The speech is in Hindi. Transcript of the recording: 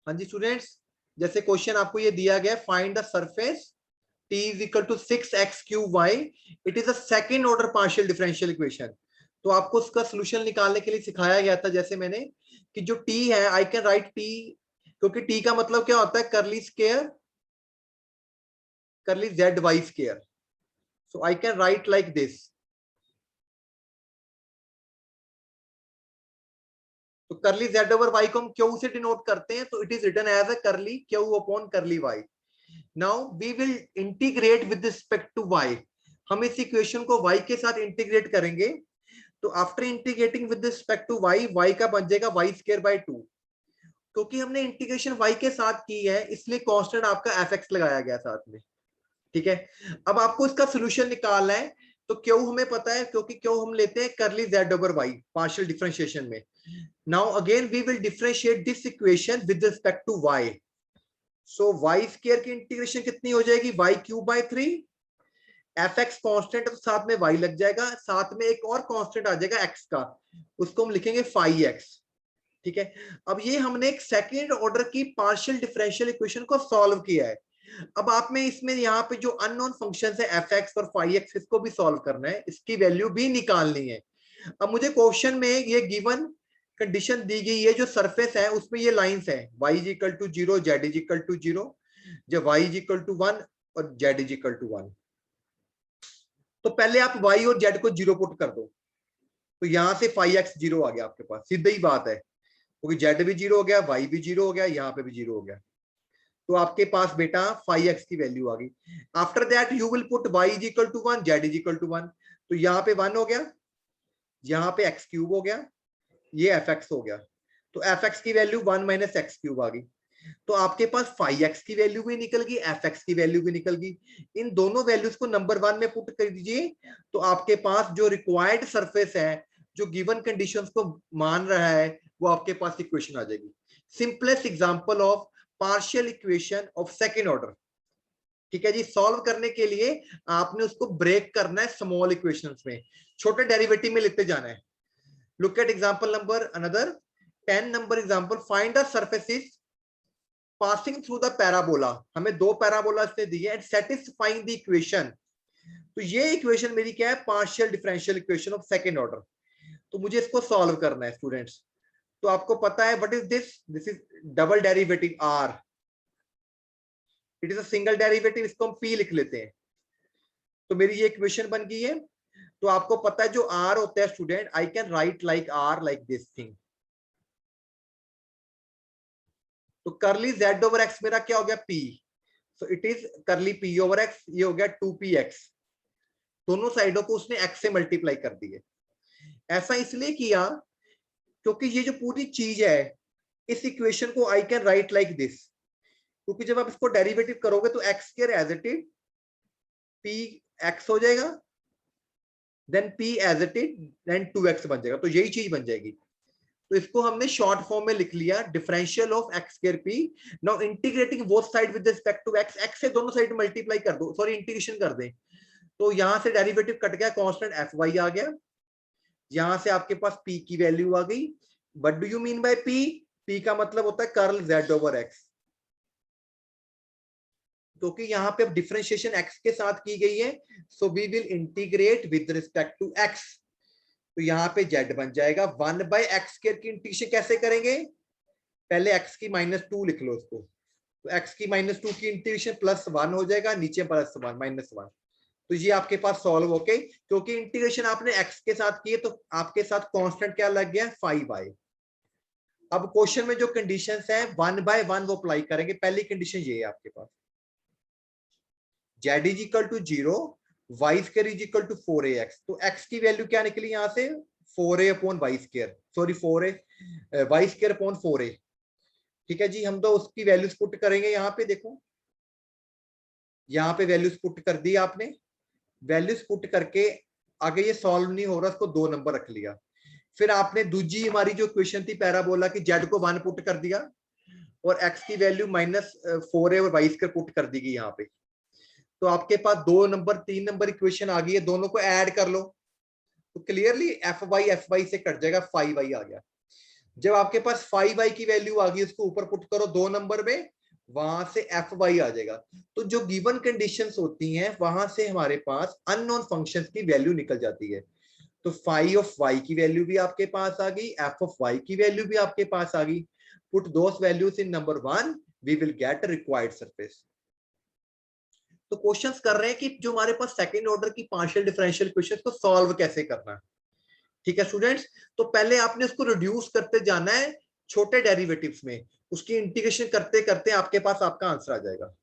हाँ जी स्टूडेंट्स, जैसे क्वेश्चन आपको ये दिया गया, find the surface t is equal to 6x cube y, it is a second order partial differential equation। तो आपको उसका सोल्यूशन निकालने के लिए सिखाया गया था, जैसे मैंने कि जो t है, आई कैन राइट t, क्योंकि t का मतलब क्या होता है, curly square curly Z Y square, so I can write like this. तो करली जेड ओवर वाई को हम क्यू से डिनोट करते हैं, तो it is written as a curly Q upon curly Y. Now we will integrate with respect to y, हम इस इक्वेशन को y के साथ इंटीग्रेट करेंगे। तो after integrating with respect to y, y का बन जाएगा y स्क्वायर बाय 2। क्योंकि हमने इंटीग्रेशन y के साथ की है, इसलिए कांस्टेंट आपका fx लगाया गया साथ में। ठीक है, अब आपको इसका सोल्यूशन निकालना है। तो क्यों हमें पता है, क्योंकि क्यों हम लेते हैं curly z over y partial differentiation में। Now again we will differentiate this equation with respect to y। सो वाई स्क्वायर की इंटीग्रेशन कितनी हो जाएगी, Y cube by 3, F X constant तो साथ में y लग जाएगा, साथ में एक और कांस्टेंट आ जाएगा x का, उसको हम लिखेंगे फाई एक्स। ठीक है, अब ये हमने एक सेकेंड ऑर्डर की पार्शियल डिफरेंशियल इक्वेशन को सॉल्व किया है। अब आप में इसमें यहाँ पे जो अननोन फंक्शंस है एफ एक्स और फाई एक्स, इसको भी सॉल्व करना है, इसकी वैल्यू भी निकालनी है। अब मुझे क्वेश्चन में ये गिवन कंडीशन दी गई है, जो सरफेस है उसमें ये लाइंस है, y is equal to 0, z is equal to 0, जब y इज इक्वल टू 1 और z इज इक्वल टू 1। तो पहले आप y और z को 0 पुट कर दो, तो यहां से फाई एक्स 0 आ गया आपके पास, सीधी ही बात है, क्योंकि z भी 0 हो गया, y भी 0 हो गया, यहाँ पे भी 0 हो गया। तो आपके पास बेटा फाई एक्स की वैल्यू आ गई। After that you will put y is equal to 1, z is equal to 1, तो यहाँ पे 1 हो गया, यहाँ पे x क्यूब हो गया, ये एफ एक्स हो गया। तो एफ एक्स की वैल्यू 1 माइनस एक्स क्यूब आ गई। तो आपके पास फाई एक्स की वैल्यू भी निकल गई, एफ एक्स की वैल्यू भी निकल गई। इन दोनों वैल्यूज को नंबर 1 में पुट कर दीजिए, तो आपके पास जो रिक्वायर्ड सरफेस है, जो गिवन कंडीशंस को मान रहा है, वो आपके पास इक्वेशन आ जाएगी। Simplest example of partial equation of second order. ठीक है जी, सॉल्व करने के लिए आपने उसको ब्रेक करना है स्मॉल इक्वेशंस में, छोटे डेरिवेटिव में लेते जाना है। Look at example number another 10 number example. Find the surfaces passing through the parabola. हमें दो पैराबोला से दिए and satisfying the equation. तो ये इक्वेशन मेरी क्या है, partial differential equation of second order. तो मुझे इसको सॉल्व करना है स्टूडेंट्स। तो आपको पता है what is this, this is double derivative R, it is a single derivative, इसको हम पी लिख लेते हैं। तो मेरी ये इक्वेशन बन गई है। तो आपको पता है जो आर होता है student, I can write like R like this thing. तो करली जेड ओवर एक्स मेरा क्या हो गया, P, so it is curly P over X, ये हो गया 2p एक्स, दोनों साइडों को उसने एक्स से मल्टीप्लाई कर दिए। ऐसा इसलिए किया क्योंकि ये जो पूरी चीज है, इस इक्वेशन को I can write like this, क्योंकि जब आप इसको डेरिवेटिव करोगे तो X square as it is P X हो जाएगा, then P as it is, then 2x बन जाएगा, तो यही चीज बन जाएगी। तो इसको हमने शॉर्ट फॉर्म में लिख लिया, differential of X square P. Now integrating both side with respect to X, X से दोनों साइड मल्टीप्लाई कर दो, सॉरी इंटीग्रेशन कर दें, तो यहां से डेरिवेटिव कट गया, कांस्टेंट एफ वाई आ गया, यहां से आपके पास पी की वैल्यू आ गई। What do you mean by P, P का मतलब होता है कर्ल जेड ओवर एक्स, क्योंकि यहाँ पे अब डिफरेंशिएशन एक्स के साथ की गई है, so we will integrate with respect to x. तो यहाँ पे z बन जाएगा 1 बाय एक्स स्क्वायर की इंटीग्रेशन कैसे करेंगे, पहले x की -2 लिख लो उसको, तो x की -2 की इंटीग्रेशन +1 हो जाएगा, नीचे +1 -1। तो ये आपके पास सॉल्व होके, क्योंकि इंटीग्रेशन आपने x के साथ की है, तो आपके साथ कांस्टेंट क्या लग गया, 5y। अब क्वेश्चन में जो कंडीशंस है 1/1 वो अप्लाई करेंगे। पहली कंडीशन ये है आपके पास, z is equal to 0, y square is equal to 4ax, तो x की वैल्यू क्या निकली यहां से, 4a upon y square, sorry 4a y square upon 4a। ठीक है जी, हम तो उसकी वैल्यूज पुट करेंगे, यहाँ पे देखो, यहाँ पे वैल्यूज पुट कर दी आपने, वैल्यूज पुट करके आगे ये सॉल्व नहीं हो रहा, उसको 2 नंबर रख लिया। फिर आपने दूसरी हमारी जो क्वेश्चन थी पैराबोला की, z को 1 पुट कर दिया और x की वैल्यू -4a और वाई स्क्वायर पुट कर दी गई यहाँ पे। तो आपके पास 2 नंबर 3 नंबर इक्वेशन आ गई है, दोनों को ऐड कर लो, तो क्लियरली एफ वाई से कट जाएगा, 5y आ गया। जब आपके पास 5y की वैल्यू आ गई, उसको ऊपर पुट करो 2 नंबर में, वहां से fy आ जाएगा। तो जो गिवन कंडीशंस होती हैं वहां से हमारे पास अननोन फंक्शंस की वैल्यू निकल जाती है। तो फाई ऑफ y की वैल्यू भी आपके पास आ गई, f ऑफ y की वैल्यू भी आपके पास आ गई। Put those values in number 1, we will get required surface. तो क्वेश्चंस कर रहे हैं कि जो हमारे पास सेकंड ऑर्डर की पार्शियल डिफरेंशियल क्वेश्चंस को सॉल्व कैसे करना है। ठीक है स्टूडेंट्स, तो पहले आपने उसको रिड्यूस करते जाना है छोटे डेरिवेटिव्स में, उसकी इंटीग्रेशन करते करते आपके पास आपका आंसर आ जाएगा।